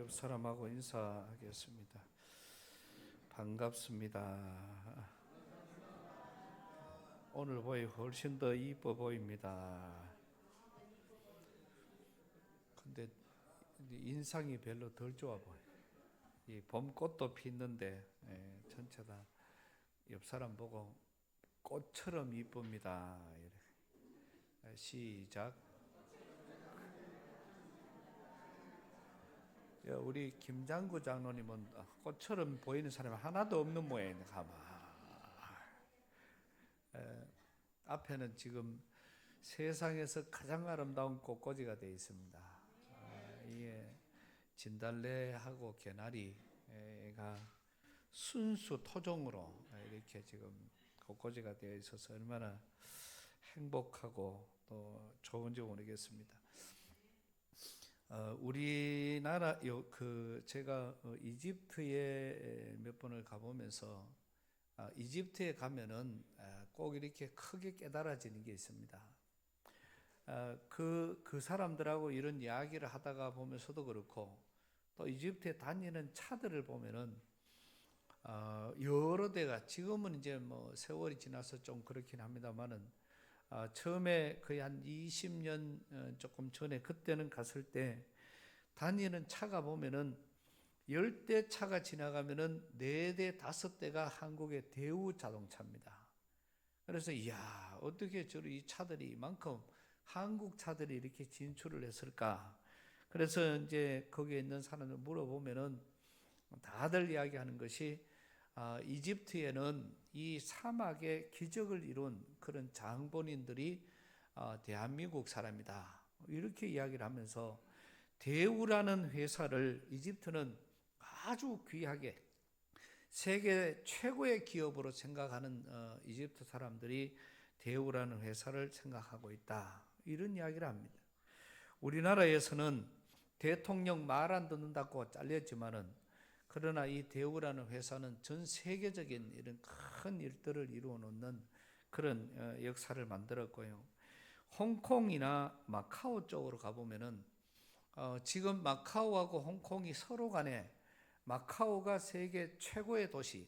옆 사람하고 인사하겠습니다. 반갑습니다. 오늘 보이 훨씬 더 이뻐 보입니다. 근데 인상이 별로 덜 좋아 보여. 이 봄꽃도 피는데 전체 다 옆 사람 보고 꽃처럼 이쁩니다. 이래. 시작. 우리 김장구 장로님은 꽃처럼 보이는 사람이 하나도 없는 모양이네. 가만. 앞에는 지금 세상에서 가장 아름다운 꽃꽂이가 되어 있습니다. 이게 진달래하고 개나리가 순수 토종으로 이렇게 지금 꽃꽂이가 되어 있어서 얼마나 행복하고 또 좋은지 모르겠습니다. 우리나라 제가 이집트에 몇 번을 가보면서 이집트에 가면은 꼭 이렇게 크게 깨달아지는 게 있습니다. 그 사람들하고 이런 이야기를 하다가 보면서도 그렇고 또 이집트에 다니는 차들을 보면은 여러 대가 지금은 이제 뭐 세월이 지나서 좀 그렇긴 합니다만은 처음에 거의 한 20년 조금 전에 그때는 갔을 때 다니는 차가 보면은 10대 차가 지나가면은 4대, 5대가 한국의 대우 자동차입니다. 그래서 이야, 어떻게 이 차들이 이만큼 한국 차들이 이렇게 진출을 했을까? 그래서 이제 거기에 있는 사람들 물어보면은 다들 이야기하는 것이 이집트에는 이 사막의 기적을 이룬 그런 장본인들이 대한민국 사람이다. 이렇게 이야기를 하면서 대우라는 회사를 이집트는 아주 귀하게 세계 최고의 기업으로 생각하는 이집트 사람들이 대우라는 회사를 생각하고 있다. 이런 이야기를 합니다. 우리나라에서는 대통령 말 안 듣는다고 잘렸지만은 그러나 이 대우라는 회사는 전 세계적인 이런 큰 일들을 이루어 놓는 그런 역사를 만들었고요. 홍콩이나 마카오 쪽으로 가보면은 지금 마카오하고 홍콩이 서로 간에 마카오가 세계 최고의 도시.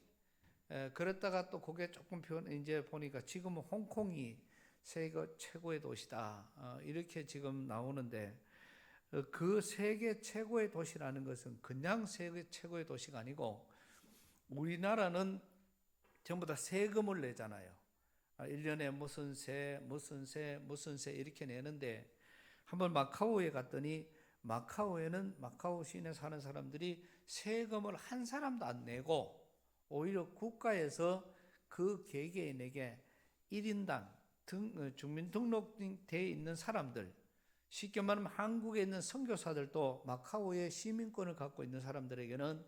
그랬다가 또 그게 조금 이제 보니까 지금은 홍콩이 세계 최고의 도시다. 이렇게 지금 나오는데 그 세계 최고의 도시라는 것은 그냥 세계 최고의 도시가 아니고 우리나라는 전부 다 세금을 내잖아요. 1년에 무슨 세 이렇게 내는데 한번 마카오에 갔더니 마카오에는 마카오 시내 사는 사람들이 세금을 한 사람도 안 내고 오히려 국가에서 그 개개인에게 1인당 주민등록되어 있는 사람들, 쉽게 말하면 한국에 있는 선교사들도 마카오의 시민권을 갖고 있는 사람들에게는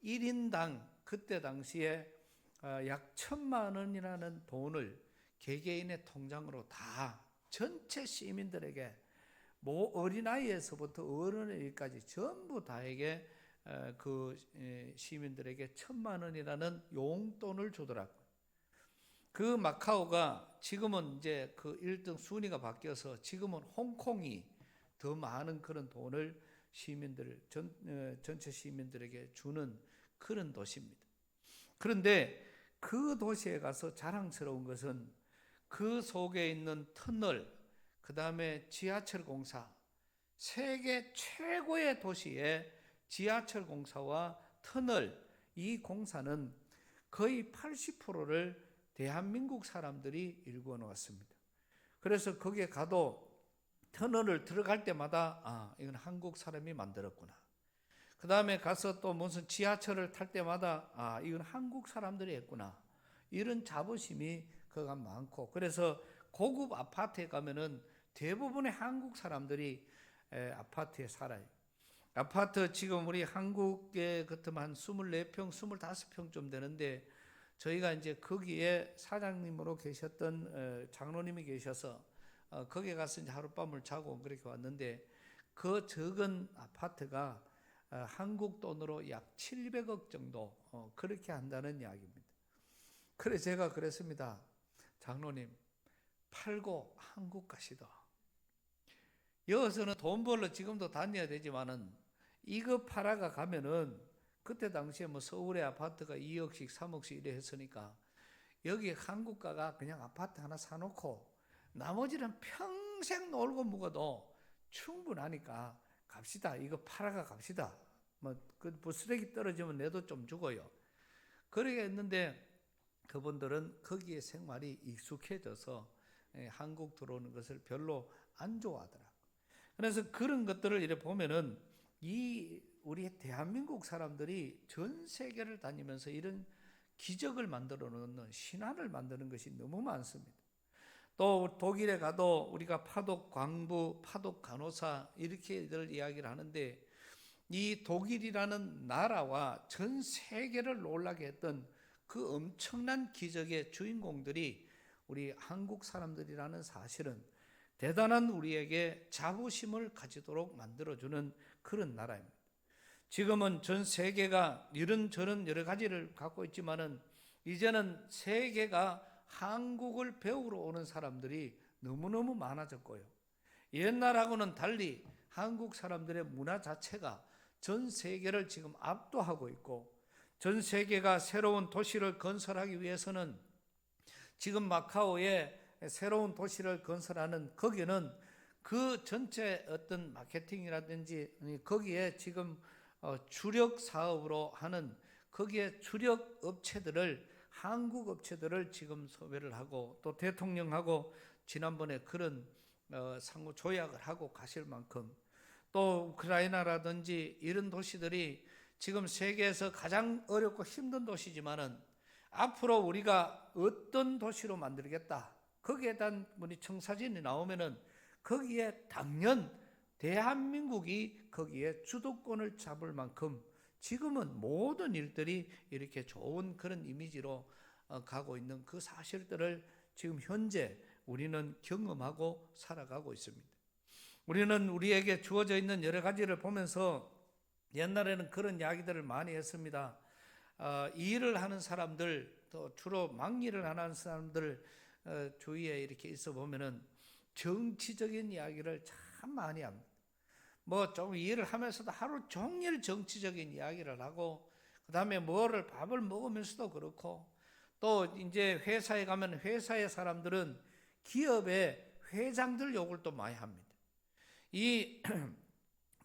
1인당 그때 당시에 약 1,000만 원이라는 돈을 개개인의 통장으로 다 전체 시민들에게 뭐 어린아이에서부터 어른에게까지 전부 다에게 그 시민들에게 1,000만 원이라는 용돈을 주더라고요. 그 마카오가 지금은 이제 그 1등 순위가 바뀌어서 지금은 홍콩이 더 많은 그런 돈을 전체 시민들에게 주는 그런 도시입니다. 그런데 그 도시에 가서 자랑스러운 것은 그 속에 있는 터널, 그 다음에 지하철 공사, 세계 최고의 도시의 지하철 공사와 터널, 이 공사는 거의 80%를 대한민국 사람들이 일구어 놓았습니다. 그래서 거기에 가도 터널을 들어갈 때마다 이건 한국 사람이 만들었구나. 그 다음에 가서 또 무슨 지하철을 탈 때마다 이건 한국 사람들이 했구나. 이런 자부심이 그가 많고, 그래서 고급 아파트에 가면은 대부분의 한국 사람들이 아파트에 살아요. 아파트 지금 우리 한국에 같으면 한 24평, 25평 되는데 저희가 이제 거기에 사장님으로 계셨던 장로님이 계셔서 거기에 가서 이제 하룻밤을 자고 그렇게 왔는데 그 적은 아파트가 한국 돈으로 약 700억 정도 그렇게 한다는 이야기입니다. 그래서 제가 그랬습니다. 장로님, 팔고 한국 가시다. 여기서는 돈 벌러 지금도 다녀야 되지만은 이거 팔아가 가면은 그때 당시에 뭐 서울의 아파트가 2억씩 3억씩 이래 했으니까 여기 한국가가 그냥 아파트 하나 사놓고 나머지는 평생 놀고 묵어도 충분하니까 갑시다. 이거 팔아가 갑시다. 뭐 쓰레기 떨어지면 내도 좀 주고요. 그러게 했는데 그분들은 거기에 생활이 익숙해져서 한국 들어오는 것을 별로 안 좋아하더라고요. 그래서 그런 것들을 이렇게 보면은 우리 대한민국 사람들이 전 세계를 다니면서 이런 기적을 만들어 놓는 신화를 만드는 것이 너무 많습니다. 또 독일에 가도 우리가 파독 광부, 파독 간호사 이렇게들 이야기를 하는데 이 독일이라는 나라와 전 세계를 놀라게 했던 그 엄청난 기적의 주인공들이 우리 한국 사람들이라는 사실은 대단한 우리에게 자부심을 가지도록 만들어주는 그런 나라입니다. 지금은 전 세계가 이런저런 여러 가지를 갖고 있지만은 이제는 세계가 한국을 배우러 오는 사람들이 너무너무 많아졌고요. 옛날하고는 달리 한국 사람들의 문화 자체가 전 세계를 지금 압도하고 있고 전 세계가 새로운 도시를 건설하기 위해서는 지금 마카오에 새로운 도시를 건설하는 거기는 그 전체 어떤 마케팅이라든지 거기에 지금 주력 사업으로 하는 거기에 주력 업체들을 한국 업체들을 지금 섭외를 하고 또 대통령하고 지난번에 그런 상호 조약을 하고 가실 만큼 또 우크라이나라든지 이런 도시들이 지금 세계에서 가장 어렵고 힘든 도시지만은 앞으로 우리가 어떤 도시로 만들겠다 거기에 대한 청사진이 나오면은 거기에 당연 대한민국이 거기에 주도권을 잡을 만큼 지금은 모든 일들이 이렇게 좋은 그런 이미지로 가고 있는 그 사실들을 지금 현재 우리는 경험하고 살아가고 있습니다. 우리는 우리에게 주어져 있는 여러 가지를 보면서 옛날에는 그런 이야기들을 많이 했습니다. 이 일을 하는 사람들, 또 주로 막일을 하는 사람들 주위에 이렇게 있어 보면은 정치적인 이야기를 참 많이 합니다. 뭐 좀 일을 하면서도 하루 종일 정치적인 이야기를 하고, 그 다음에 밥을 먹으면서도 그렇고, 또 이제 회사에 가면 회사의 사람들은 기업의 회장들 욕을 또 많이 합니다. 이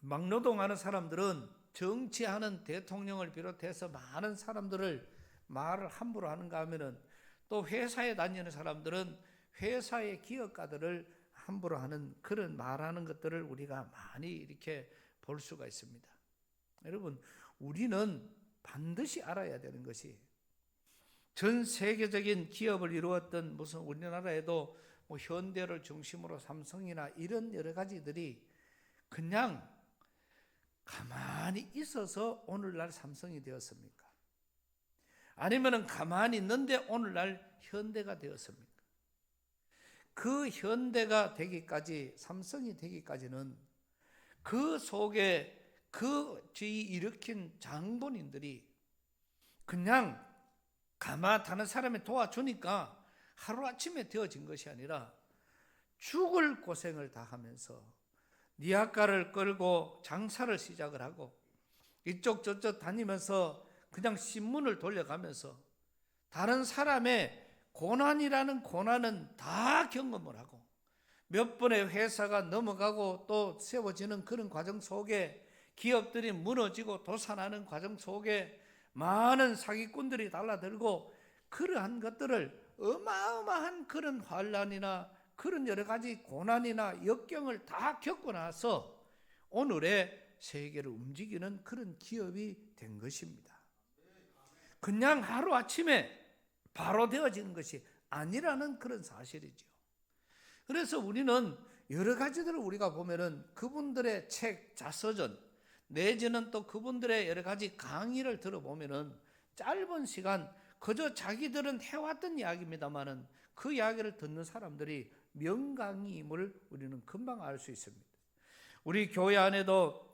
막노동하는 사람들은 정치하는 대통령을 비롯해서 많은 사람들을 말을 함부로 하는가 하면은 또 회사에 다니는 사람들은 회사의 기업가들을 함부로 하는 그런 말하는 것들을 우리가 많이 이렇게 볼 수가 있습니다. 여러분, 우리는 반드시 알아야 되는 것이 전 세계적인 기업을 이루었던 무슨 우리나라에도 뭐 현대를 중심으로 삼성이나 이런 여러 가지들이 그냥 가만히 있어서 오늘날 삼성이 되었습니까? 아니면은 가만히 있는데 오늘날 현대가 되었습니까? 그 현대가 되기까지, 삼성이 되기까지는 그 속에 그 지위 일으킨 장본인들이 그냥 다른 사람이 도와주니까 하루아침에 되어진 것이 아니라 죽을 고생을 다 하면서 니아가를 끌고 장사를 시작을 하고 이쪽 저쪽 다니면서 그냥 신문을 돌려가면서 다른 사람의 고난이라는 고난은 다 경험을 하고 몇 번의 회사가 넘어가고 또 세워지는 그런 과정 속에 기업들이 무너지고 도산하는 과정 속에 많은 사기꾼들이 달라들고 그러한 것들을 어마어마한 그런 환난이나 그런 여러 가지 고난이나 역경을 다 겪고 나서 오늘의 세계를 움직이는 그런 기업이 된 것입니다. 그냥 하루아침에 바로 되어지는 것이 아니라는 그런 사실이죠. 그래서 우리는 여러 가지들을 우리가 보면은 그분들의 책, 자서전 내지는 또 그분들의 여러 가지 강의를 들어보면은 짧은 시간 그저 자기들은 해왔던 이야기입니다만은 그 이야기를 듣는 사람들이 명강의임을 우리는 금방 알 수 있습니다. 우리 교회 안에도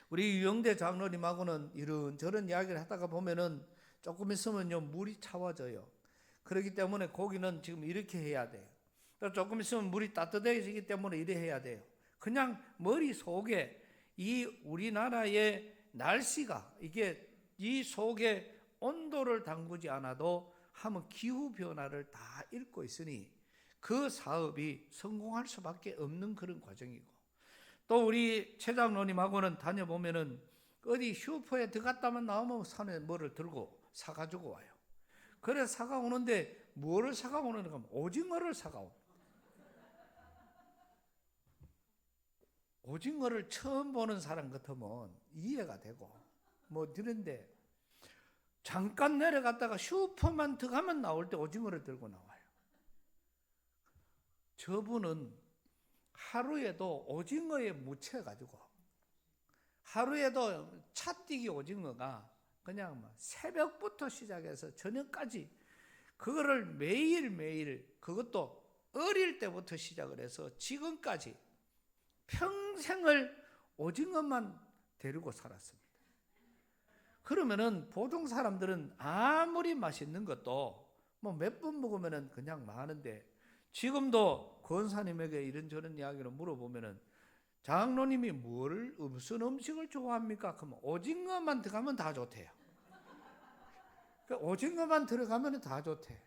우리 유영대 장로님하고는 이런저런 이야기를 하다가 보면은 조금 있으면요 물이 차워져요. 그렇기 때문에 고기는 지금 이렇게 해야 돼요. 또 조금 있으면 물이 따뜻해지기 때문에 이래 해야 돼요. 그냥 머릿속에 이 우리나라의 날씨가 이게 이 속에 온도를 담그지 않아도 하면 기후 변화를 다 읽고 있으니 그 사업이 성공할 수밖에 없는 그런 과정이고, 또 우리 최 장로님하고는 다녀보면은 어디 슈퍼에 들어갔다만 나오면 산에 뭐를 들고 사가지고 와요. 그래 사가오는데 뭐를 사가오는가 하면 오징어를 사가오. 오징어를 처음 보는 사람 같으면 이해가 되고 뭐 이런데, 잠깐 내려갔다가 슈퍼만 들어가면 나올 때 오징어를 들고 나와요. 저분은 하루에도 오징어에 묻혀가지고 하루에도 차뛰기 오징어가 그냥 새벽부터 시작해서 저녁까지 그거를 매일매일, 그것도 어릴 때부터 시작을 해서 지금까지 평생을 오징어만 데리고 살았습니다. 그러면은 보통 사람들은 아무리 맛있는 것도 뭐 몇 번 먹으면은 그냥 많은데, 지금도 권사님에게 이런저런 이야기를 물어보면은 장로님이 무슨 음식을 좋아합니까? 그러면 오징어만 들어가면 다 좋대요. 그러니까 오징어만 들어가면 다 좋대.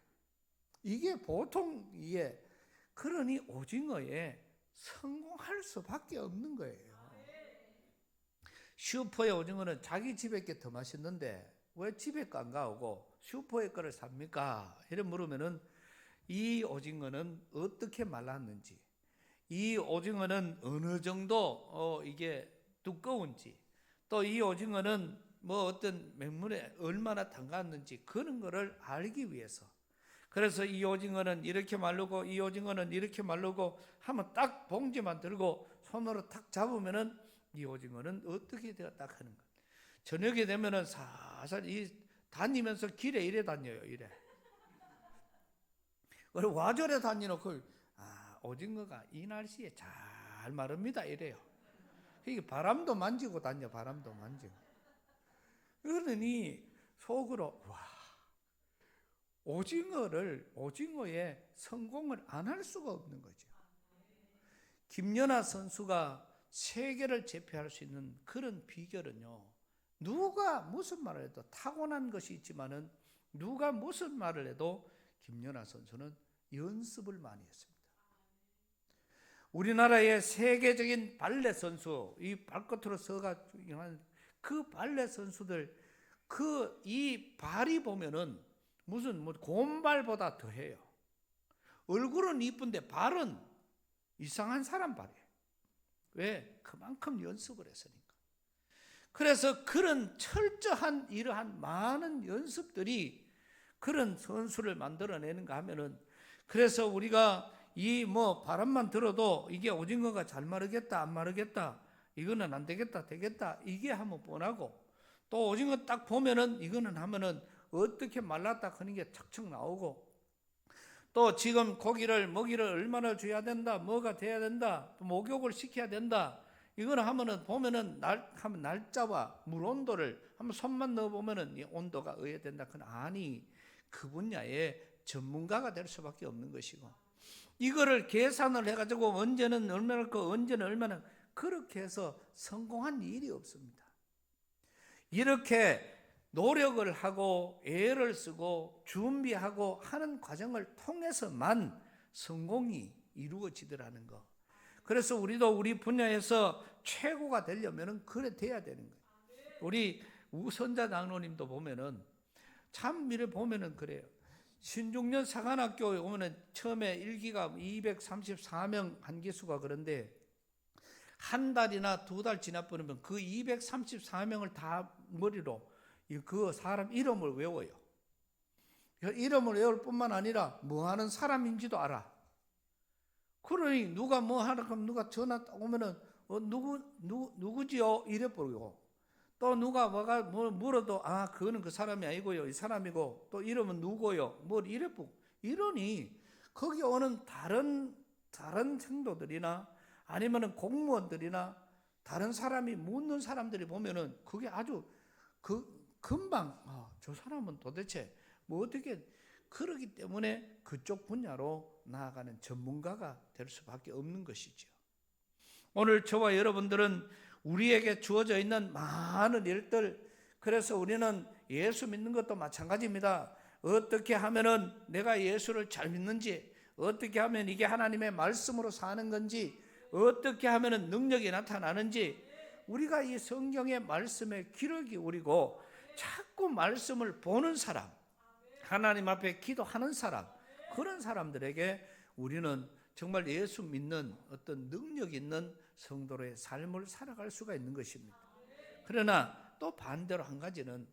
이게 보통 이게, 그러니 오징어에 성공할 수밖에 없는 거예요. 슈퍼의 오징어는 자기 집에 게 더 맛있는데 왜 집에 거 안 가오고 슈퍼의 거를 삽니까? 이래 물으면은 이 오징어는 어떻게 말랐는지, 이 오징어는 어느 정도 이게 두꺼운지, 또 이 오징어는 뭐 어떤 맹물에 얼마나 담갔는지 그런 거를 알기 위해서, 그래서 이 오징어는 이렇게 마르고 이 오징어는 이렇게 마르고 하면 딱 봉지만 들고 손으로 탁 잡으면은 이 오징어는 어떻게 되었다 하는 것. 저녁에 되면은 살살 다니면서 길에 이래 다녀요. 이래. 와절에 다니놓고 오징어가 이 날씨에 잘 마릅니다. 이래요. 이게 바람도 만지고 다녀. 바람도 만지고. 그러니 속으로 오징어에 성공을 안 할 수가 없는 거죠. 김연아 선수가 세계를 제패할 수 있는 그런 비결은요, 누가 무슨 말을 해도 타고난 것이 있지만은 누가 무슨 말을 해도 김연아 선수는 연습을 많이 했습니다. 우리나라의 세계적인 발레 선수, 이 발끝으로 서가지고 그 발레 선수들, 이 발이 보면은 무슨 곰발보다 더해요. 얼굴은 이쁜데 발은 이상한 사람 발이에요. 왜? 그만큼 연습을 했으니까. 그래서 그런 철저한 이러한 많은 연습들이 그런 선수를 만들어내는가 하면은, 그래서 우리가 이 바람만 들어도 이게 오징어가 잘 마르겠다 안 마르겠다, 이거는 안 되겠다 되겠다, 이게 하면 뻔하고, 또 오징어 딱 보면은 이거는 하면은 어떻게 말랐다 하는 게 척척 나오고, 또 지금 먹이를 얼마나 줘야 된다, 뭐가 돼야 된다, 또 목욕을 시켜야 된다, 이거는 하면은 보면은 날짜와 물 온도를 한번 손만 넣어 보면은 이 온도가 어야 된다. 아니, 그 분야의 전문가가 될 수밖에 없는 것이고, 이거를 계산을 해가지고 언제는 얼마나 언제는 얼마나, 그렇게 해서 성공한 일이 없습니다. 이렇게 노력을 하고 애를 쓰고 준비하고 하는 과정을 통해서만 성공이 이루어지더라는 거. 그래서 우리도 우리 분야에서 최고가 되려면 그래 돼야 되는 거예요. 우리 우선자 장로님도 보면은 참 이래 보면은 그래요. 신중년 사관학교에 오면은 처음에 1기가 234명 한기수가, 그런데 한 달이나 두 달 지나버리면 그 234명을 다 머리로 그 사람 이름을 외워요. 이름을 외울 뿐만 아니라 뭐 하는 사람인지도 알아. 그러니 누가 뭐 하나 그럼 누가 전화 오면은 누구지요? 이래 버리고, 또 누가 뭐가 뭘 물어도 그거는 그 사람이 아니고요, 이 사람이고, 또 이름은 누구요? 뭘 이래 보고, 이러니 거기 오는 다른 성도들이나 아니면은 공무원들이나 다른 사람이 묻는 사람들이 보면은 그게 아주 금방 저 사람은 도대체 뭐 어떻게, 그러기 때문에 그쪽 분야로 나아가는 전문가가 될 수밖에 없는 것이죠. 오늘 저와 여러분들은 우리에게 주어져 있는 많은 일들, 그래서 우리는 예수 믿는 것도 마찬가지입니다. 어떻게 하면은 내가 예수를 잘 믿는지, 어떻게 하면 이게 하나님의 말씀으로 사는 건지, 어떻게 하면은 능력이 나타나는지, 우리가 이 성경의 말씀에 귀를 기울이고 자꾸 말씀을 보는 사람, 하나님 앞에 기도하는 사람, 그런 사람들에게 우리는 정말 예수 믿는 어떤 능력 있는 성도의 삶을 살아갈 수가 있는 것입니다. 그러나 또 반대로 한 가지는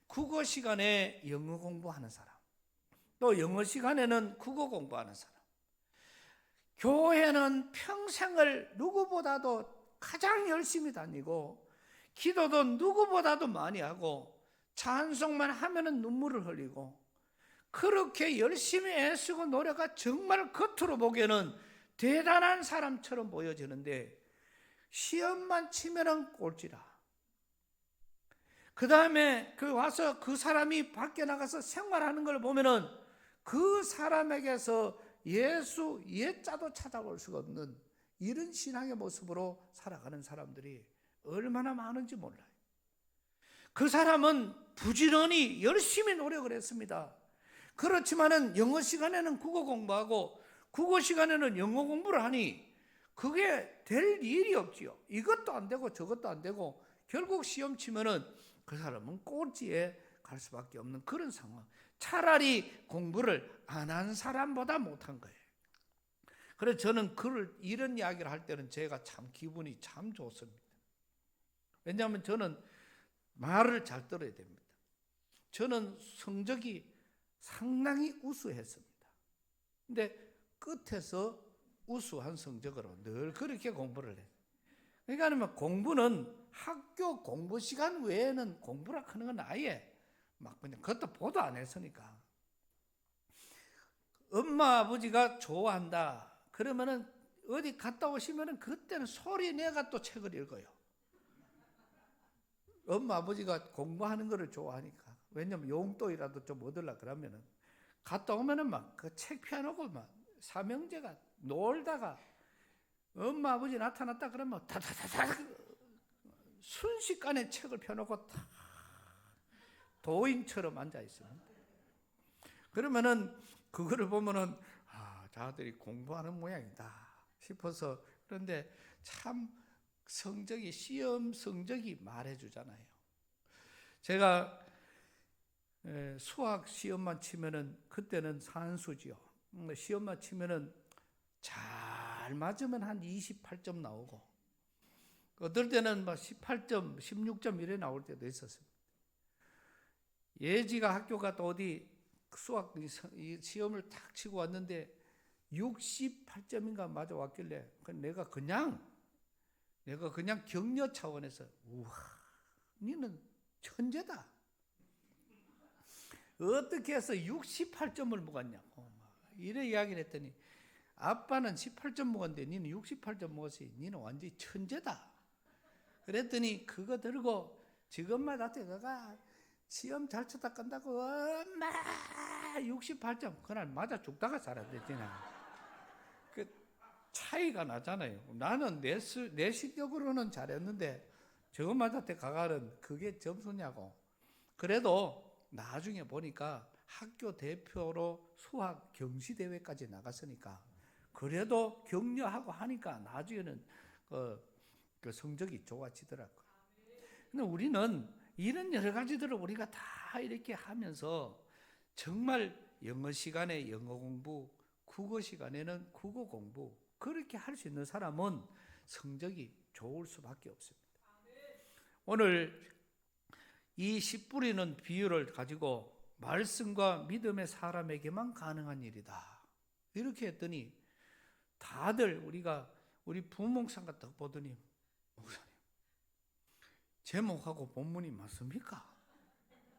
국어 시간에 영어 공부하는 사람, 또 영어 시간에는 국어 공부하는 사람, 교회는 평생을 누구보다도 가장 열심히 다니고 기도도 누구보다도 많이 하고 찬송만 하면은 눈물을 흘리고 그렇게 열심히 애쓰고 노래가 정말 겉으로 보기에는 대단한 사람처럼 보여지는데 시험만 치면은 꼴찌라. 그 다음에 와서 그 사람이 밖에 나가서 생활하는 걸 보면은 그 사람에게서 예수 예자도 찾아볼 수가 없는 이런 신앙의 모습으로 살아가는 사람들이 얼마나 많은지 몰라요. 그 사람은 부지런히 열심히 노력을 했습니다. 그렇지만은 영어 시간에는 국어 공부하고 국어 시간에는 영어 공부를 하니 그게 될 일이 없지요. 이것도 안 되고 저것도 안 되고 결국 시험 치면은 그 사람은 꼴찌에 갈 수밖에 없는 그런 상황. 차라리 공부를 안 한 사람보다 못한 거예요. 그래서 저는 이런 이야기를 할 때는 제가 참 기분이 참 좋습니다. 왜냐하면 저는 말을 잘 들어야 됩니다. 저는 성적이 상당히 우수했습니다. 근데 끝에서 우수한 성적으로 늘 그렇게 공부를 해요. 그러니까 공부는 학교 공부 시간 외에는 공부라 하는 건 아예 막 그냥 그것도 보도 안 했으니까. 엄마 아버지가 좋아한다 그러면은 어디 갔다 오시면은 그때는 소리 내가 또 책을 읽어요. 엄마 아버지가 공부하는 거를 좋아하니까. 왜냐면 용돈이라도 좀 얻으려 그러면은 갔다 오면은 막 그 책 펴놓고 막 삼형제가 놀다가 엄마 아버지 나타났다 그러면 다다다다 순식간에 책을 펴놓고 다 도인처럼 앉아 있습니다. 그러면은 그거를 보면은 자들이 공부하는 모양이다 싶어서. 그런데 참 성적이 시험 성적이 말해주잖아요. 제가 수학 시험만 치면은 그때는 산수지요. 시험만 치면은 잘 맞으면 한 28점 나오고 어떨 때는 막 18점, 16점 이래 나올 때도 있었습니다. 예지가 학교가 또 어디 수학 시험을 탁 치고 왔는데 68점인가 맞아 왔길래 내가 그냥 격려 차원에서 우와, 니는 천재다. 어떻게 해서 68점을 먹었냐고 이래 이야기를 했더니 아빠는 18점 먹었는데 니는 68점 먹었지. 니는 완전히 천재다. 그랬더니 그거 들고 지금마다 내가 시험 잘 쳤다 간다고 엄마 68점 그날 맞아 죽다가 살았댔잖아. 그 차이가 나잖아요. 나는 내 실력으로는 잘했는데 저것마다 가가는 그게 점수냐고. 그래도 나중에 보니까 학교 대표로 수학 경시대회까지 나갔으니까 그래도 격려하고 하니까 나중에는 그 성적이 좋아지더라고요. 근데 우리는 이런 여러 가지들을 우리가 다 이렇게 하면서 정말 영어 시간에 영어 공부, 국어 시간에는 국어 공부 그렇게 할 수 있는 사람은 성적이 좋을 수밖에 없습니다. 오늘 이 씨 뿌리는 비유를 가지고 말씀과 믿음의 사람에게만 가능한 일이다 이렇게 했더니 다들 우리 부목사 같다 보더니 목사님 제목하고 본문이 맞습니까?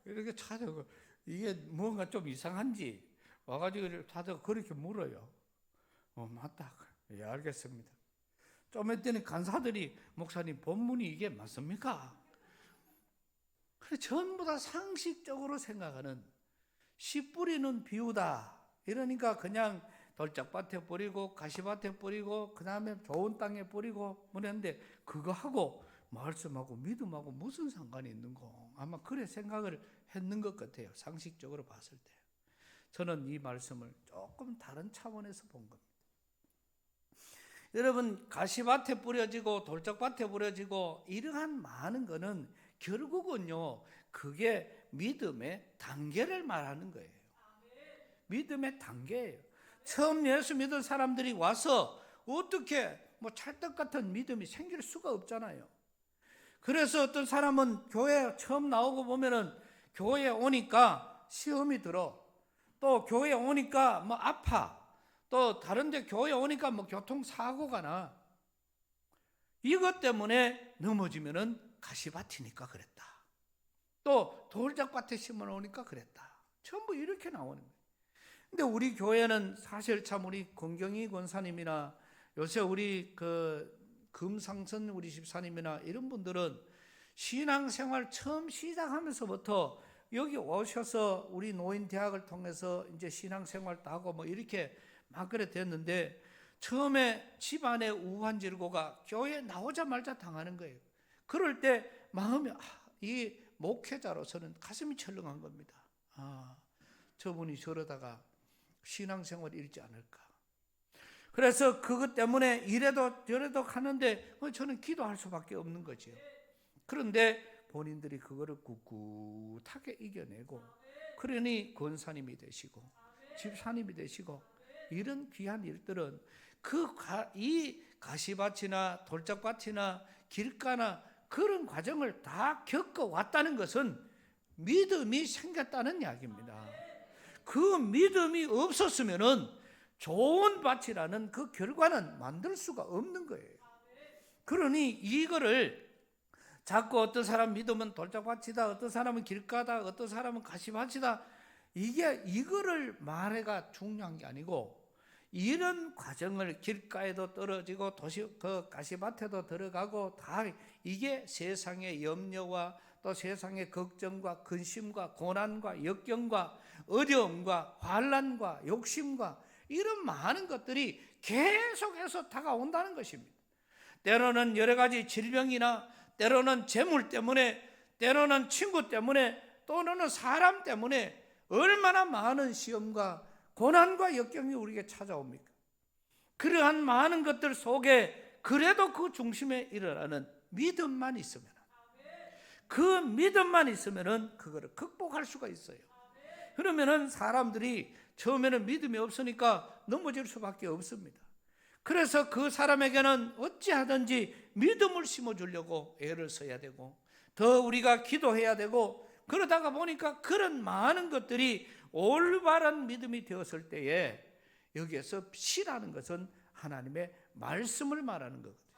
이렇게 찾아고 이게 뭔가 좀 이상한지 와가지고 다들 그렇게 물어요. 맞다. 예, 알겠습니다. 좀 했더니 간사들이 목사님 본문이 이게 맞습니까? 그래 전부 다 상식적으로 생각하는 씨 뿌리는 비유다. 이러니까 그냥 돌짝밭에 뿌리고 가시밭에 뿌리고 그 다음에 좋은 땅에 뿌리고 그랬는데 그거 하고 말씀하고 믿음하고 무슨 상관이 있는고 아마 그래 생각을 했는 것 같아요. 상식적으로 봤을 때. 저는 이 말씀을 조금 다른 차원에서 본 겁니다. 여러분, 가시밭에 뿌려지고 돌짝밭에 뿌려지고 이러한 많은 거는 결국은요, 그게 믿음의 단계를 말하는 거예요. 믿음의 단계예요. 처음 예수 믿은 사람들이 와서 어떻게 찰떡 같은 믿음이 생길 수가 없잖아요. 그래서 어떤 사람은 교회 처음 나오고 보면은 교회에 오니까 시험이 들어. 또 교회에 오니까 아파. 또 다른데 교회에 오니까 교통사고가 나. 이것 때문에 넘어지면은 가시밭이니까 그랬다. 또 돌짝밭에 심어 놓으니까 그랬다. 전부 이렇게 나오는 거예요. 근데 우리 교회는 사실 참 우리 권경희 권사님이나 요새 우리 금상선 우리 집사님이나 이런 분들은 신앙생활 처음 시작하면서부터 여기 오셔서 우리 노인대학을 통해서 이제 신앙생활도 하고 이렇게 막 그래 됐는데 처음에 집안에 우환질고가 교회에 나오자마자 당하는 거예요. 그럴 때 마음이 이 목회자로서는 가슴이 철렁한 겁니다. 저분이 저러다가 신앙생활 잃지 않을까. 그래서 그것 때문에 이래도 저래도 하는데 저는 기도할 수밖에 없는 거죠. 그런데 본인들이 그거를 꿋꿋하게 이겨내고 그러니 권사님이 되시고 집사님이 되시고 이런 귀한 일들은 이 가시밭이나 돌짝밭이나 길가나 그런 과정을 다 겪어왔다는 것은 믿음이 생겼다는 이야기입니다. 그 믿음이 없었으면은 좋은 밭이라는 그 결과는 만들 수가 없는 거예요. 그러니 이거를 자꾸 어떤 사람 믿으면 돌짝밭이다, 어떤 사람은 길가다, 어떤 사람은 가시밭이다, 이거를 말해가 중요한 게 아니고 이런 과정을 길가에도 떨어지고 가시밭에도 들어가고 다 이게 세상의 염려와 또 세상의 걱정과 근심과 고난과 역경과 어려움과 환난과 욕심과 이런 많은 것들이 계속해서 다가온다는 것입니다. 때로는 여러 가지 질병이나 때로는 재물 때문에 때로는 친구 때문에 또는 사람 때문에 얼마나 많은 시험과 고난과 역경이 우리에게 찾아옵니까? 그러한 많은 것들 속에 그래도 그 중심에 일어나는 믿음만 있으면 그 믿음만 있으면은 그거를 극복할 수가 있어요. 그러면은 사람들이 처음에는 믿음이 없으니까 넘어질 수밖에 없습니다. 그래서 그 사람에게는 어찌하든지 믿음을 심어주려고 애를 써야 되고 더 우리가 기도해야 되고 그러다가 보니까 그런 많은 것들이 올바른 믿음이 되었을 때에 여기에서 시라는 것은 하나님의 말씀을 말하는 거거든요.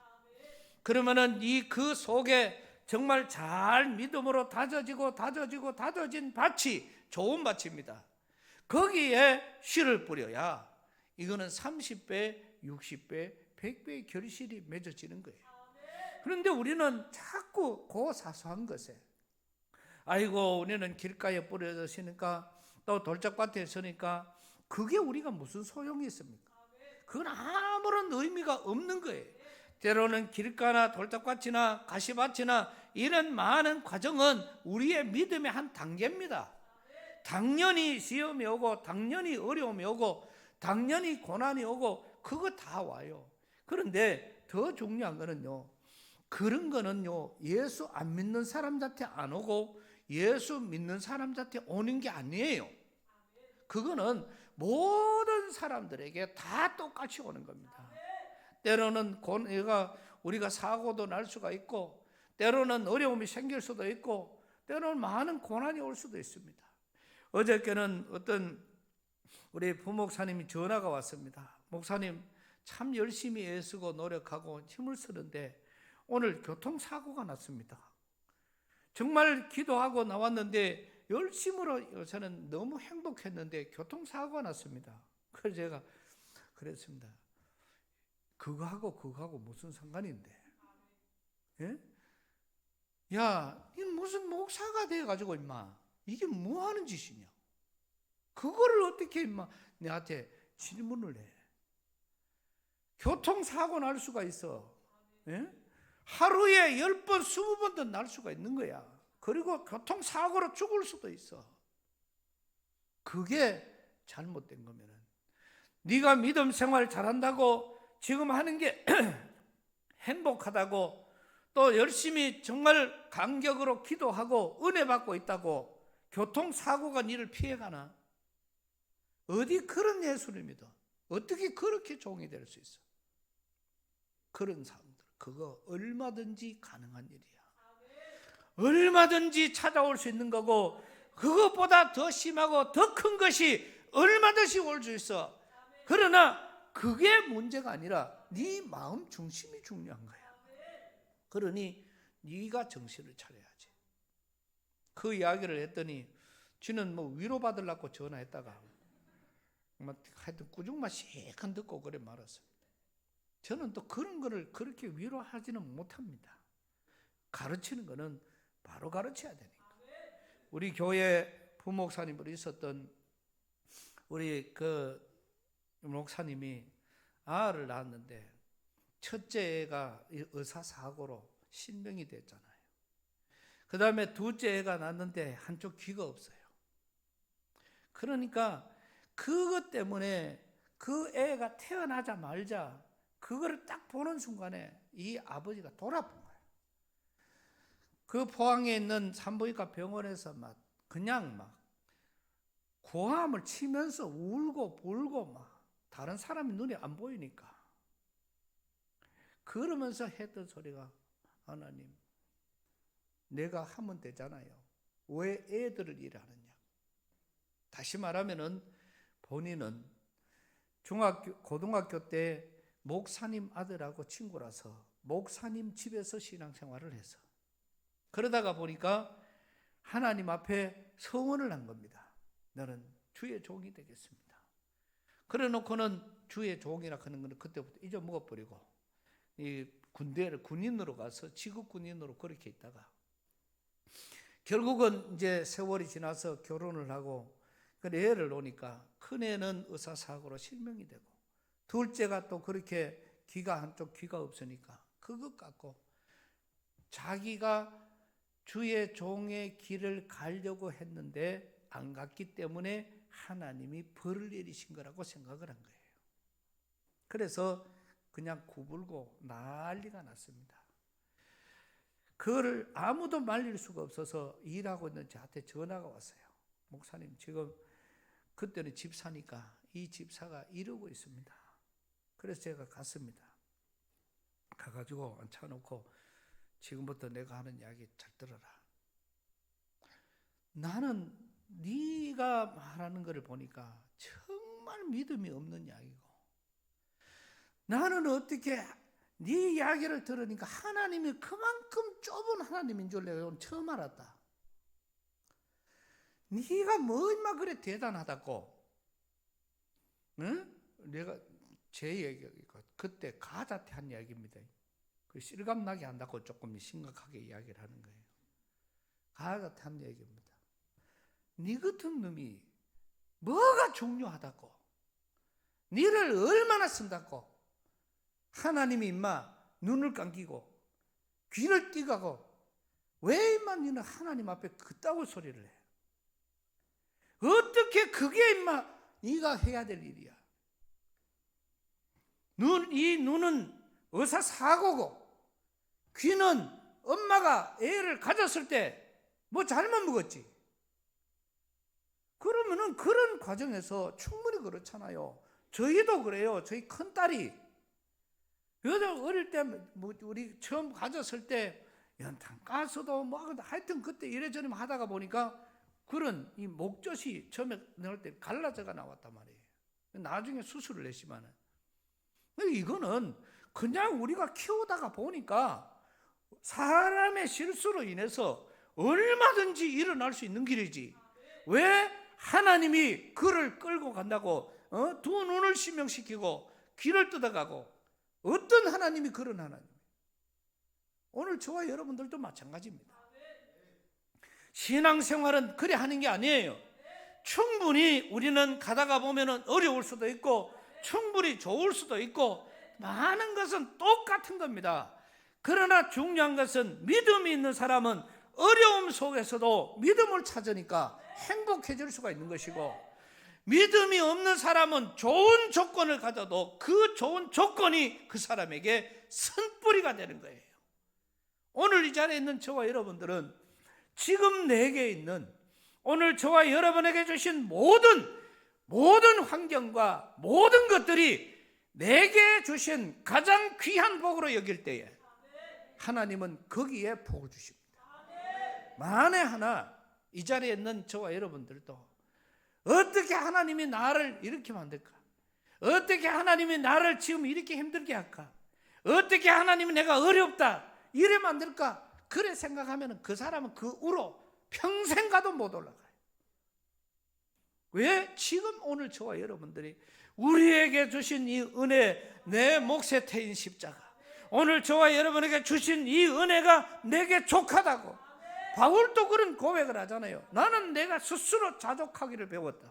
그러면은 그 속에 정말 잘 믿음으로 다져진 밭이 좋은 밭입니다. 거기에 씨를 뿌려야 이거는 30배, 60배, 100배의 결실이 맺어지는 거예요. 그런데 우리는 자꾸 그 사소한 것에 아이고 우리는 길가에 뿌려져 있으니까 또 돌짝밭에 있으니까 그게 우리가 무슨 소용이 있습니까? 그건 아무런 의미가 없는 거예요. 때로는 길가나 돌짝밭이나 가시밭이나 이런 많은 과정은 우리의 믿음의 한 단계입니다. 당연히 시험이 오고 당연히 어려움이 오고 당연히 고난이 오고 그거 다 와요. 그런데 더 중요한 거는요, 그런 거는요 예수 안 믿는 사람한테 안 오고 예수 믿는 사람한테 오는 게 아니에요. 그거는 모든 사람들에게 다 똑같이 오는 겁니다. 때로는 우리가 사고도 날 수가 있고 때로는 어려움이 생길 수도 있고 때로는 많은 고난이 올 수도 있습니다. 어저께는 어떤 우리 부목사님이 전화가 왔습니다. 목사님 참 열심히 애쓰고 노력하고 힘을 쓰는데 오늘 교통사고가 났습니다. 정말 기도하고 나왔는데 열심으로 요새는 너무 행복했는데 교통사고가 났습니다. 그래서 제가 그랬습니다. 그거하고 무슨 상관인데? 예? 야, 이 무슨 목사가 돼가지고 임마 이게 뭐 하는 짓이냐? 그거를 어떻게 임마 내한테 질문을 해? 교통사고 날 수가 있어. 예? 하루에 10번, 20번도 날 수가 있는 거야. 그리고 교통사고로 죽을 수도 있어. 그게 잘못된 거면은, 네가 믿음 생활 잘한다고 지금 하는 게 행복하다고, 또 열심히 정말 간격으로 기도하고 은혜 받고 있다고 교통사고가 너를 피해가나? 어디 그런 예수를 믿어? 어떻게 그렇게 종이 될 수 있어? 그런 사람들, 그거 얼마든지 가능한 일이야. 얼마든지 찾아올 수 있는 거고, 그것보다 더 심하고 더 큰 것이 얼마든지 올 수 있어. 그러나 그게 문제가 아니라 네 마음 중심이 중요한 거야. 그러니 네가 정신을 차려야지. 그 이야기를 했더니 지는 뭐 위로받으려고 전화했다가 하여튼 꾸중만 시간 듣고 그래 말았습니다. 저는 또 그런 거를 그렇게 위로하지는 못합니다. 가르치는 거는 바로 가르쳐야 되니까. 우리 교회 부목사님으로 있었던 우리 그 목사님이 아를 낳았는데 첫째 애가 의사사고로 실명이 됐잖아요. 그 다음에 둘째 애가 낳았는데 한쪽 귀가 없어요. 그러니까 그것 때문에 그 애가 태어나자마자 그거를 딱 보는 순간에 이 아버지가 돌아본 거예요. 그 포항에 있는 산부인과 병원에서 그냥 고함을 치면서 울고 불고 다른 사람이 눈에 안 보이니까 그러면서 했던 소리가, 하나님, 내가 하면 되잖아요. 왜 애들을 일하느냐? 다시 말하면은 본인은 고등학교 때 목사님 아들하고 친구라서 목사님 집에서 신앙생활을 해서 그러다가 보니까 하나님 앞에 서원을 한 겁니다. 너는 주의 종이 되겠습니다. 그래 놓고는 주의 종이라 하는 것은 그때부터 잊어먹어버리고 이 군대를 군인으로 가서 지국 군인으로 그렇게 있다가 결국은 이제 세월이 지나서 결혼을 하고 애를 놓으니까 큰애는 의사사고로 실명이 되고 둘째가 또 그렇게 한쪽 귀가 없으니까 그것 갖고 자기가 주의 종의 길을 가려고 했는데 안 갔기 때문에 하나님이 벌을 내리신 거라고 생각을 한 거예요. 그래서 그냥 구불고 난리가 났습니다. 그거를 아무도 말릴 수가 없어서 일하고 있는 저한테 전화가 왔어요. 목사님, 지금 그때는 집사니까 이 집사가 이러고 있습니다. 그래서 제가 갔습니다. 가가지고 앉혀놓고 지금부터 내가 하는 이야기 잘 들어라. 나는 네가 말하는 것을 보니까 정말 믿음이 없는 이야기고, 나는 어떻게 네 이야기를 들으니까 하나님이 그만큼 좁은 하나님인 줄 내가 오늘 처음 알았다. 네가 뭐 인마 그래 대단하다고? 응? 내가 제 얘기가 그때 가자한테 한 이야기입니다. 그 실감나게 한다고 조금 심각하게 이야기를 하는 거예요. 가자한테 한 얘기입니다. 네 같은 놈이 뭐가 중요하다고? 니를 얼마나 쓴다고? 하나님이 임마 눈을 감기고 귀를 띠가고 왜 임마 니는 하나님 앞에 그따구 소리를 해? 어떻게 그게 임마 네가 해야 될 일이야? 이 눈은 의사사고고 귀는 엄마가 애를 가졌을 때 뭐 잘못 먹었지. 그러면은 그런 과정에서 충분히 그렇잖아요. 저희도 그래요. 저희 큰딸이 여자 어릴 때 뭐 우리 처음 가졌을 때 연탄 가스도 하여튼 그때 이래저래 하다가 보니까 그런 이 목젖이 처음에 넣을 때 갈라져가 나왔단 말이에요. 나중에 수술을 했지만은 이거는 그냥 우리가 키우다가 보니까 사람의 실수로 인해서 얼마든지 일어날 수 있는 길이지. 왜 하나님이 그를 끌고 간다고 두 눈을 실명시키고 귀를 뜯어가고, 어떤 하나님이 그런 하나님? 오늘 저와 여러분들도 마찬가지입니다. 신앙생활은 그래 하는 게 아니에요. 충분히 우리는 가다가 보면 어려울 수도 있고 충분히 좋을 수도 있고 많은 것은 똑같은 겁니다. 그러나 중요한 것은 믿음이 있는 사람은 어려움 속에서도 믿음을 찾으니까 행복해질 수가 있는 것이고, 믿음이 없는 사람은 좋은 조건을 가져도 그 좋은 조건이 그 사람에게 쓴뿌리가 되는 거예요. 오늘 이 자리에 있는 저와 여러분들은 지금 내게 있는, 오늘 저와 여러분에게 주신 모든 환경과 모든 것들이 내게 주신 가장 귀한 복으로 여길 때에 하나님은 거기에 복을 주십니다. 만에 하나 이 자리에 있는 저와 여러분들도 어떻게 하나님이 나를 이렇게 만들까? 어떻게 하나님이 나를 지금 이렇게 힘들게 할까? 어떻게 하나님이 내가 어렵다 이래 만들까? 그래 생각하면 그 사람은 그 우로 평생 가도 못 올라가요. 왜? 지금 오늘 저와 여러분들이 우리에게 주신 이 은혜, 내 몫에 태인 십자가, 오늘 저와 여러분에게 주신 이 은혜가 내게 족하다고 바울도 그런 고백을 하잖아요. 나는 내가 스스로 자족하기를 배웠다.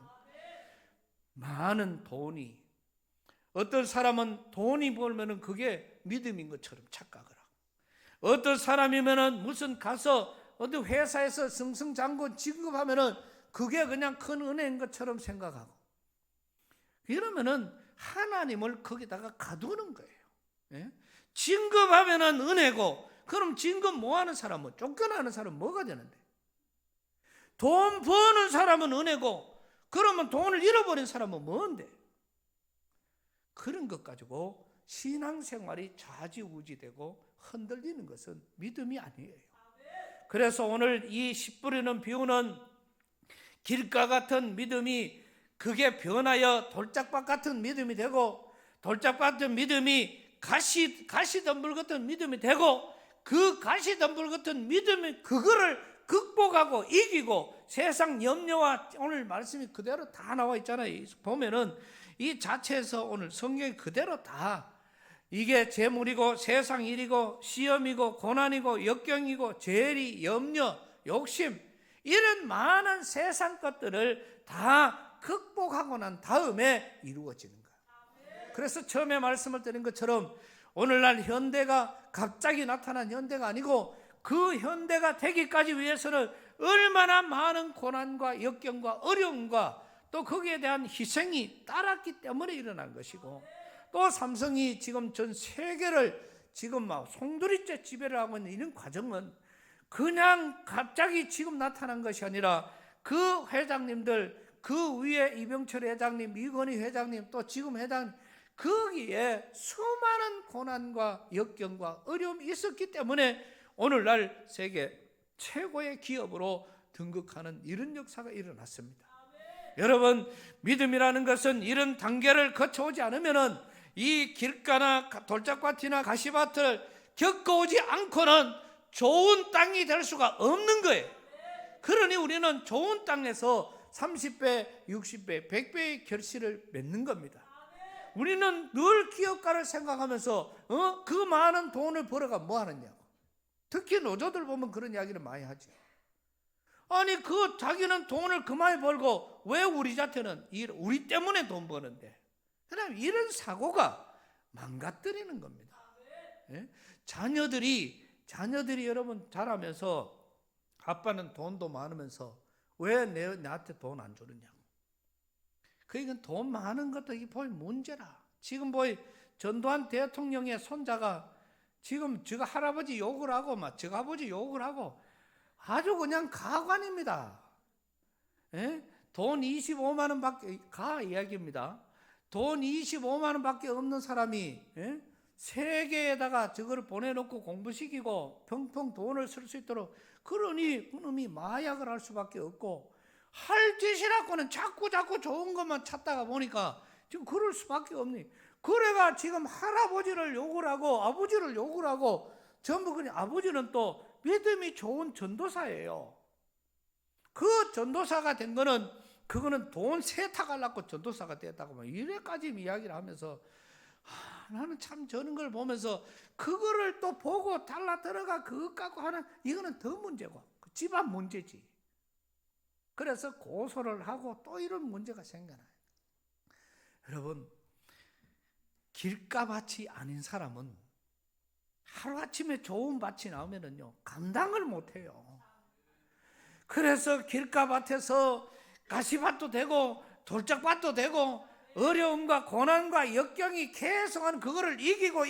많은 돈이, 어떤 사람은 돈이 벌면은 그게 믿음인 것처럼 착각을 하고, 어떤 사람이면은 무슨 가서 어디 회사에서 승승장구 진급하면은 그게 그냥 큰 은혜인 것처럼 생각하고, 이러면은 하나님을 거기다가 가두는 거예요. 예? 진급하면은 은혜고, 그럼 진급 못하는 사람은, 쫓겨나는 사람은 뭐가 되는데? 돈 버는 사람은 은혜고, 그러면 돈을 잃어버린 사람은 뭔데? 그런 것 가지고 신앙생활이 좌지우지되고 흔들리는 것은 믿음이 아니에요. 그래서 오늘 이 씨 뿌리는 비유는 길가 같은 믿음이 그게 변하여 돌짝밭 같은 믿음이 되고, 돌짝밭 같은 믿음이 가시덤불 같은 믿음이 되고, 그 가시덤불 같은 믿음이 그거를 극복하고 이기고, 세상 염려와, 오늘 말씀이 그대로 다 나와 있잖아요. 보면은 이 자체에서 오늘 성경이 그대로 다 이게 재물이고 세상 일이고 시험이고 고난이고 역경이고 죄리 염려 욕심, 이런 많은 세상 것들을 다 극복하고 난 다음에 이루어지는 거예요. 그래서 처음에 말씀을 드린 것처럼 오늘날 현대가 갑자기 나타난 현대가 아니고, 그 현대가 되기까지 위해서는 얼마나 많은 고난과 역경과 어려움과 또 거기에 대한 희생이 따랐기 때문에 일어난 것이고, 또 삼성이 지금 전 세계를 지금 막 송두리째 지배를 하고 있는 이런 과정은 그냥 갑자기 지금 나타난 것이 아니라, 그 회장님들, 그 위에 이병철 회장님, 이건희 회장님, 또 지금 회장님, 거기에 수많은 고난과 역경과 어려움이 있었기 때문에 오늘날 세계 최고의 기업으로 등극하는 이런 역사가 일어났습니다. 여러분, 믿음이라는 것은 이런 단계를 거쳐오지 않으면은 이 길가나 돌짝밭이나 가시밭을 겪어오지 않고는 좋은 땅이 될 수가 없는 거예요. 그러니 우리는 좋은 땅에서 30배, 60배, 100배의 결실을 맺는 겁니다. 우리는 늘 기업가를 생각하면서 그 많은 돈을 벌어가 뭐 하느냐고. 특히 노조들 보면 그런 이야기를 많이 하죠. 아니 그 자기는 돈을 그만히 벌고 왜 우리한테는 우리 때문에 돈 버는데, 그냥 이런 사고가 망가뜨리는 겁니다. 예? 자녀들이 여러분 자라면서 아빠는 돈도 많으면서 왜 나한테 돈 안 주느냐고. 그러니까 돈 많은 것도 이게 보이 문제라. 지금 보이 전두환 대통령의 손자가 지금 저가 할아버지 욕을 하고 막 저가 아버지 욕을 하고 아주 그냥 가관입니다. 예? 돈 25만 원밖에 이야기입니다. 돈 25만 원밖에 없는 사람이 세계에다가 저거를 보내놓고 공부시키고 평평 돈을 쓸 수 있도록, 그러니 그놈이 마약을 할 수밖에 없고, 할 짓이라고는 자꾸 좋은 것만 찾다가 보니까 지금 그럴 수밖에 없니. 그래가 지금 할아버지를 욕을 하고 아버지를 욕을 하고 전부 그냥, 아버지는 또 믿음이 좋은 전도사예요. 그 전도사가 된 거는 그거는 돈 세탁하려고 전도사가 됐다고 막 이래까지 이야기를 하면서, 나는 참 저런 걸 보면서 그거를 또 보고 달라 들어가 그것 갖고 하는, 이거는 더 문제고 집안 문제지. 그래서 고소를 하고 또 이런 문제가 생겨나요. 여러분, 길가밭이 아닌 사람은 하루아침에 좋은 밭이 나오면은요, 감당을 못해요. 그래서 길가밭에서 가시밭도 되고 돌짝밭도 되고 어려움과 고난과 역경이 계속한 그거를 이기고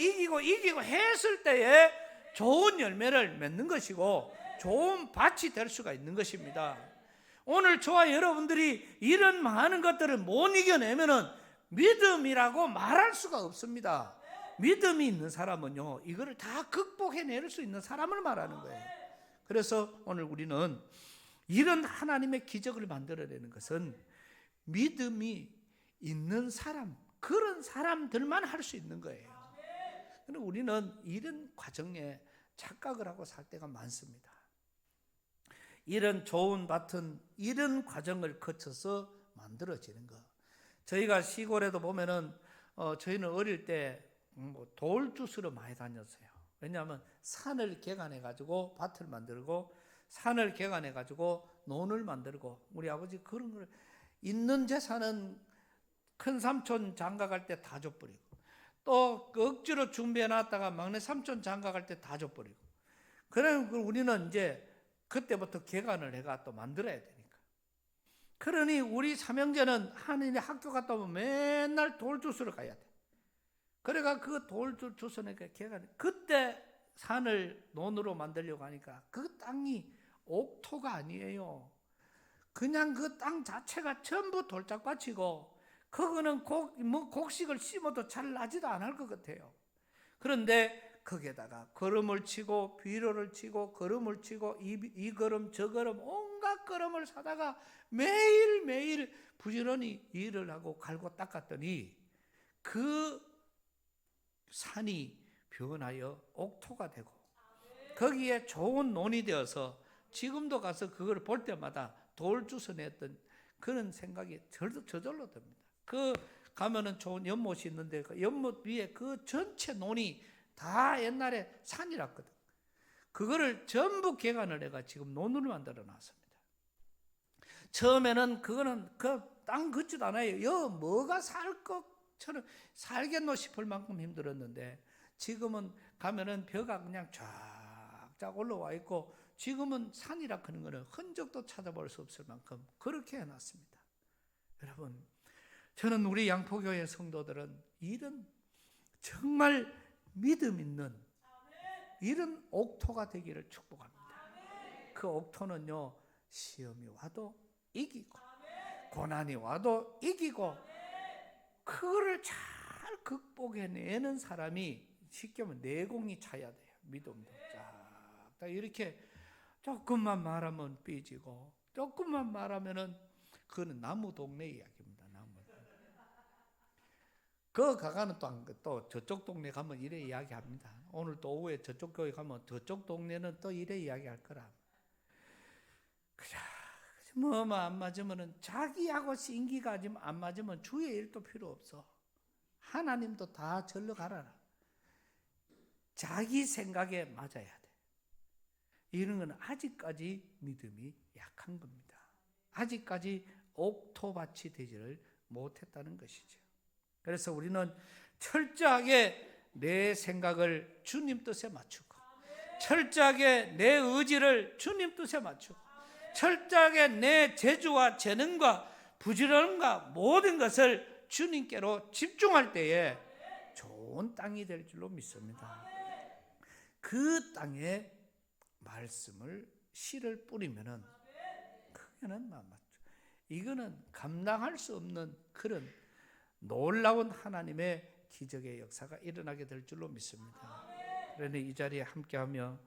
했을 때에 좋은 열매를 맺는 것이고 좋은 밭이 될 수가 있는 것입니다. 오늘 저와 여러분들이 이런 많은 것들을 못 이겨내면은 믿음이라고 말할 수가 없습니다. 믿음이 있는 사람은요, 이거를 다 극복해낼 수 있는 사람을 말하는 거예요. 그래서 오늘 우리는 이런 하나님의 기적을 만들어내는 것은 믿음이 있는 사람, 그런 사람들만 할 수 있는 거예요. 그런데 우리는 이런 과정에 착각을 하고 살 때가 많습니다. 이런 좋은 밭은 이런 과정을 거쳐서 만들어지는 거. 저희가 시골에도 보면은 저희는 어릴 때 돌주스로 많이 다녔어요. 왜냐하면 산을 개간해 가지고 밭을 만들고 산을 개간해 가지고 논을 만들고, 우리 아버지 그런 걸 있는 재산은 큰 삼촌 장가 갈 때 다 줘버리고, 또 억지로 준비해 놨다가 막내 삼촌 장가 갈 때 다 줘버리고, 그러면 우리는 이제 그때부터 개간을 해가 또 만들어야 되니까. 그러니 우리 삼형제는 하느님 학교 갔다 오면 맨날 돌주스로 가야 돼. 그래가 그 돌주스는 개간, 그때 산을 논으로 만들려고 하니까 그 땅이 옥토가 아니에요. 그냥 그 땅 자체가 전부 돌짝밭이고, 그거는 곡식을 심어도 잘 나지도 않을 것 같아요. 그런데 거기에다가 거름을 치고 비료를 치고 거름을 치고 이 거름 저 거름 온갖 거름을 사다가 매일매일 부지런히 일을 하고 갈고 닦았더니 그 산이 변하여 옥토가 되고 거기에 좋은 논이 되어서 지금도 가서 그걸 볼 때마다 돌주서 냈던 그런 생각이 저절로 듭니다. 그 가면은 좋은 연못이 있는데 그 연못 위에 그 전체 논이 다 옛날에 산이랐거든. 그거를 전부 개간을 해가 지금 논으로 만들어 놨습니다. 처음에는 그거는 그 땅 걷지도 않아요. 여 뭐가 살 것처럼 살겠노 싶을 만큼 힘들었는데, 지금은 가면은 벼가 그냥 쫙쫙 올라와 있고, 지금은 산이라 하는 거는 흔적도 찾아볼 수 없을 만큼 그렇게 해놨습니다. 여러분, 저는 우리 양포교회 성도들은 이런 정말 믿음 있는 이런 옥토가 되기를 축복합니다. 그 옥토는요, 시험이 와도 이기고 고난이 와도 이기고 그거를 잘 극복해내는 사람이, 쉽게 말하면 내공이 차야 돼요. 믿음도 딱 이렇게 조금만 말하면 삐지고 조금만 말하면은 그거는 나무 동네 이야기입니다. 나무. 그 가가는 또 저쪽 동네 가면 이래 이야기합니다. 오늘 또 오후에 저쪽 교회 가면 저쪽 동네는 또 이래 이야기할 거라. 그래, 뭐만 안 맞으면은 자기하고 신기가 안 맞으면 주의 일도 필요 없어. 하나님도 다 절로 가라라. 자기 생각에 맞아야 돼. 이런 건 아직까지 믿음이 약한 겁니다. 아직까지 옥토밭이 되지를 못했다는 것이죠. 그래서 우리는 철저하게 내 생각을 주님 뜻에 맞추고, 철저하게 내 의지를 주님 뜻에 맞추고, 철저하게 내 재주와 재능과 부지런함과 모든 것을 주님께로 집중할 때에 좋은 땅이 될 줄로 믿습니다. 그 땅에 말씀을 씨를 뿌리면은 그게는 맞죠. 이거는 감당할 수 없는 그런 놀라운 하나님의 기적의 역사가 일어나게 될 줄로 믿습니다. 그러니 이 자리에 함께하며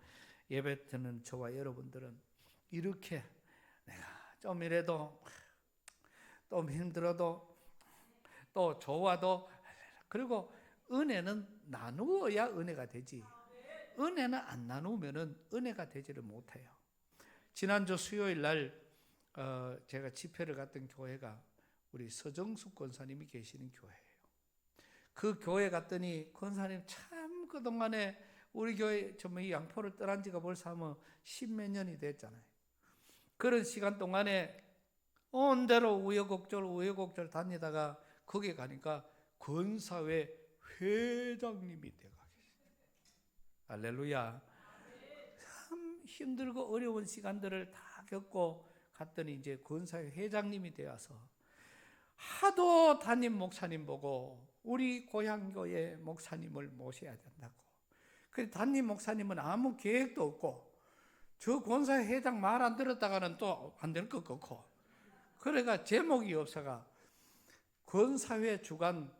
예배 드리는 저와 여러분들은 이렇게 내가 좀 이래도 또 힘들어도 또 좋아도, 그리고 은혜는 나누어야 은혜가 되지, 은혜는 안 나누면은 은혜가 되지를 못해요. 지난주 수요일 날 제가 집회를 갔던 교회가 우리 서정숙 권사님이 계시는 교회예요. 그 교회 갔더니 권사님 참 그동안에 우리 교회 정말 이 양포를 떠난 지가 벌써 하면 10몇 년이 됐잖아요. 그런 시간 동안에 온 대로 우여곡절 다니다가 거기 가니까 권사회 회장님이 돼가 계시죠. 할렐루야. 참 힘들고 어려운 시간들을 다 겪고 갔더니 이제 권사회 회장님이 되어서 하도 담임 목사님 보고 우리 고향교회 목사님을 모셔야 된다고. 그 담임 목사님은 아무 계획도 없고 저 권사회 회장 말 안 들었다가는 또 안 될 것 같고, 그래가 제목이 없어가 권사회 주간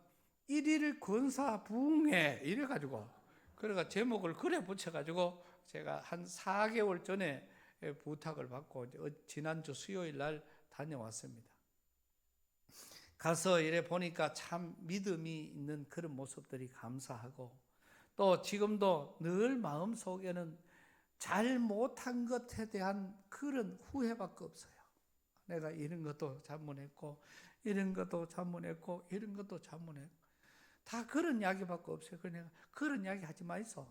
1일 권사 부흥회 이래가지고, 그래가 제목을 그래 붙여가지고 제가 한 4개월 전에 부탁을 받고 지난주 수요일 날 다녀왔습니다. 가서 이래 보니까 참 믿음이 있는 그런 모습들이 감사하고, 또 지금도 늘 마음속에는 잘 못한 것에 대한 그런 후회밖에 없어요. 내가 이런 것도 잘못했고 이런 것도 잘못했고 이런 것도 잘못했고 다 그런 이야기밖에 없어요. 그러니까 그런 이야기 하지 마이소.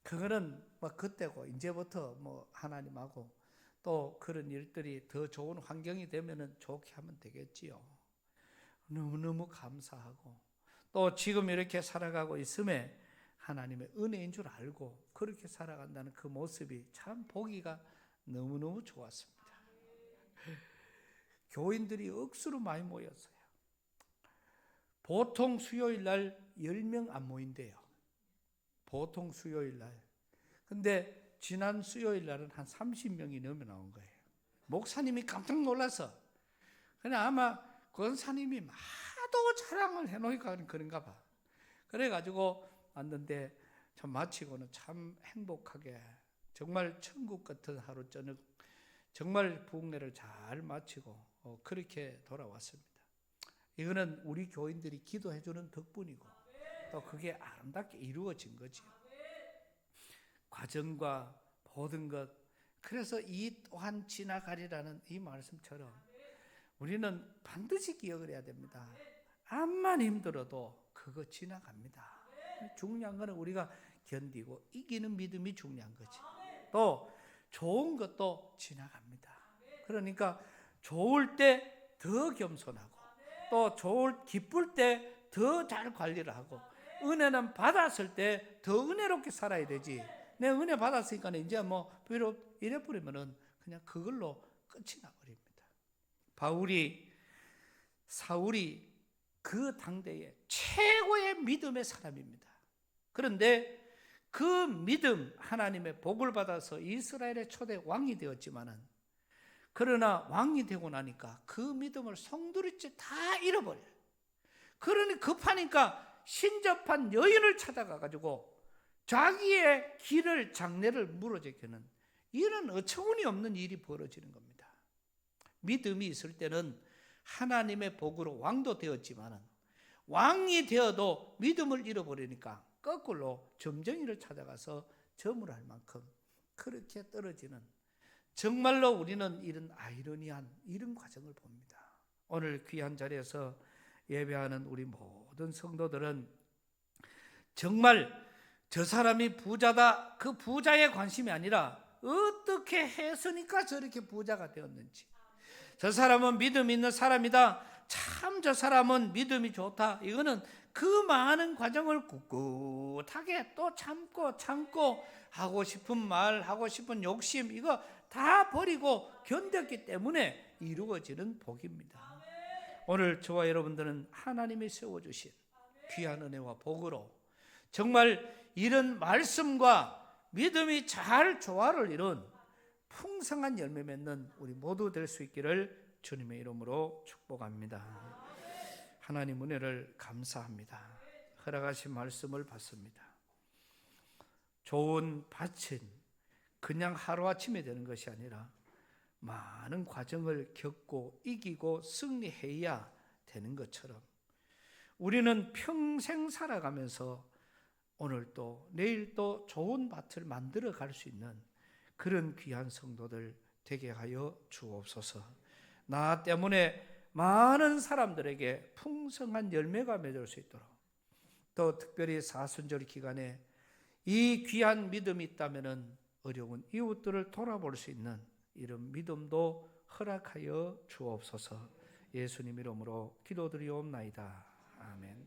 그거는 뭐 그때고 이제부터 뭐 하나님하고 또 그런 일들이 더 좋은 환경이 되면은 좋게 하면 되겠지요. 너무너무 감사하고, 또 지금 이렇게 살아가고 있음에 하나님의 은혜인 줄 알고 그렇게 살아간다는 그 모습이 참 보기가 너무너무 좋았습니다. 교인들이 억수로 많이 모였어요. 보통 수요일 날 10명 안 모인대요. 보통 수요일 날. 근데 지난 수요일 날은 한 30명이 넘어 나온 거예요. 목사님이 깜짝 놀라서. 그냥 아마 권사님이 하도 자랑을 해놓으니까 그런가 봐. 그래가지고 왔는데 참 마치고는 참 행복하게, 정말 천국 같은 하루 저녁, 정말 부흥회를 잘 마치고 그렇게 돌아왔습니다. 이거는 우리 교인들이 기도해 주는 덕분이고 또 그게 아름답게 이루어진 거지. 과정과 모든 것. 그래서 이 또한 지나가리라는 이 말씀처럼 우리는 반드시 기억을 해야 됩니다. 암만 힘들어도 그거 지나갑니다. 중요한 거는 우리가 견디고 이기는 믿음이 중요한 거지. 또 좋은 것도 지나갑니다. 그러니까 좋을 때 더 겸손하고, 또 기쁠 때 더 잘 관리를 하고, 은혜는 받았을 때 더 은혜롭게 살아야 되지. 내 은혜 받았으니까 이제 뭐 비록 이래 버리면은 그냥 그걸로 끝이 나버립니다. 사울이 그 당대의 최고의 믿음의 사람입니다. 그런데 그 믿음, 하나님의 복을 받아서 이스라엘의 초대 왕이 되었지만은, 그러나 왕이 되고 나니까 그 믿음을 송두리째 다 잃어버려요. 그러니 급하니까 신접한 여인을 찾아가가지고 자기의 장례를 물어제기는 이런 어처구니 없는 일이 벌어지는 겁니다. 믿음이 있을 때는 하나님의 복으로 왕도 되었지만은 왕이 되어도 믿음을 잃어버리니까 거꾸로 점쟁이를 찾아가서 점을 할 만큼 그렇게 떨어지는, 정말로 우리는 이런 아이러니한 이런 과정을 봅니다. 오늘 귀한 자리에서 예배하는 우리 모든 성도들은 정말 저 사람이 부자다, 그 부자에 관심이 아니라 어떻게 했으니까 저렇게 부자가 되었는지, 저 사람은 믿음 있는 사람이다, 참 저 사람은 믿음이 좋다, 이거는 그 많은 과정을 꿋꿋하게 또 참고 하고 싶은 말, 하고 싶은 욕심, 이거 다 버리고 견뎠기 때문에 이루어지는 복입니다. 오늘 저와 여러분들은 하나님이 세워주신 귀한 은혜와 복으로 정말 이런 말씀과 믿음이 잘 조화를 이룬 풍성한 열매 맺는 우리 모두 될 수 있기를 주님의 이름으로 축복합니다. 하나님 은혜를 감사합니다. 허락하신 말씀을 받습니다. 좋은 밭은 그냥 하루아침에 되는 것이 아니라 많은 과정을 겪고 이기고 승리해야 되는 것처럼 우리는 평생 살아가면서 오늘도 내일도 좋은 밭을 만들어 갈 수 있는 그런 귀한 성도들 되게 하여 주옵소서. 나 때문에 많은 사람들에게 풍성한 열매가 맺을 수 있도록, 또 특별히 사순절 기간에 이 귀한 믿음이 있다면 어려운 이웃들을 돌아볼 수 있는 이런 믿음도 허락하여 주옵소서. 예수님 이름으로 기도드리옵나이다. 아멘.